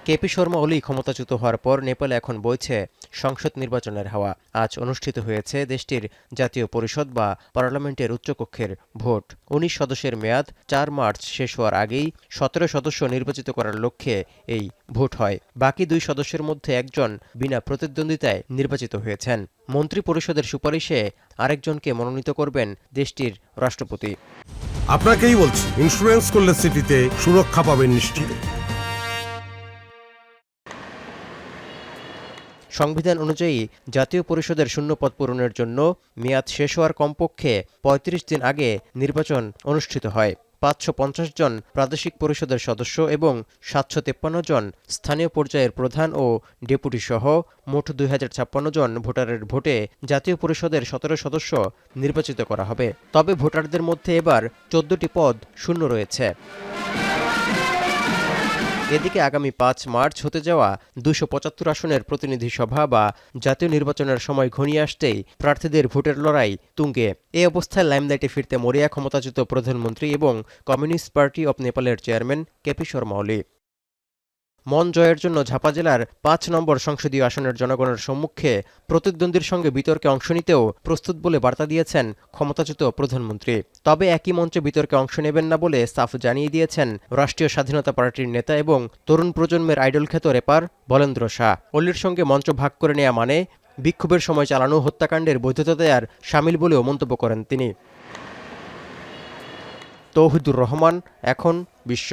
KP Sharma ওলি ক্ষমতাচ্যুত হওয়ার পর নেপালে এখন বইছে সংসদ নির্বাচনের হাওয়া। আজ অনুষ্ঠিত হয়েছে দেশটির জাতীয় পরিষদ বা পার্লামেন্টের উচ্চকক্ষের ভোট। ১৯ সদস্যের মেয়াদ ৪ মার্চ শেষ হওয়ার আগেই ১৭ সদস্য নির্বাচিত করার লক্ষ্যে এই ভোট হয়। বাকি ২ সদস্যের মধ্যে একজন বিনা প্রতিদ্বন্দ্বিতায় নির্বাচিত হয়েছেন। মন্ত্রী পরিষদের সুপারিশে আরেকজনকে মনোনীত করবেন দেশটির রাষ্ট্রপতি। আপনাকেই বলছি, ইন্স্যুরেন্স করলে সিটিতে সুরক্ষা পাবেন নিশ্চিত। সংবিধান অনুযায়ী জাতীয় পরিষদের শূন্য পদ পূরণের জন্য মেয়াদ শেষ হওয়ার কমপক্ষে ৩৫ দিন আগে নির্বাচন অনুষ্ঠিত হয়। ৫৫০ জন প্রাদেশিক পরিষদের সদস্য এবং ৭৫৩ জন স্থানীয় পর্যায়ের প্রধান ও ডেপুটি সহ মোট ২০৫৬ জন ভোটারের ভোটে জাতীয় পরিষদের ১৭ সদস্য নির্বাচিত করা হবে। তবে ভোটারদের মধ্যে এবার ১৪টি পদ শূন্য রয়েছে। এদিকে আগামী ৫ মার্চ হতে যাওয়া ২৭৫ আসনের প্রতিনিধি সভা বা জাতীয় নির্বাচনের সময় ঘনিয়ে আসতেই প্রার্থীদের ভোটের লড়াই তুঙ্গে। এ অবস্থায় লাইমলাইটে ফিরতে মরিয়া ক্ষমতাচ্যুত প্রধানমন্ত্রী এবং কমিউনিস্ট পার্টি অব নেপালের চেয়ারম্যান কেপি শর্মা ওলি। মন জয়ের জন্য ঝাপা জেলার ৫ নম্বর সংসদীয় আসনের জনগণের সম্মুখে প্রতিদ্বন্দ্বীর সঙ্গে বিতর্কে অংশ নিতেও প্রস্তুত বলে বার্তা দিয়েছেন ক্ষমতাচ্যুত প্রধানমন্ত্রী। তবে একই মঞ্চে বিতর্কে অংশ নেবেন না বলে সাফ জানিয়ে দিয়েছেন রাষ্ট্রীয় স্বাধীনতা পার্টির নেতা এবং তরুণ প্রজন্মের আইডল খ্যাত র্যাপার বলেন্দ্র শাহ। ওলির সঙ্গে মঞ্চ ভাগ করে নেওয়া মানে বিক্ষোভের সময় চালানো হত্যাকাণ্ডের বৈধতা দেয়ার শামিল বলেও মন্তব্য করেন তিনি। তৌহিদুর রহমান, এখন বিশ্ব।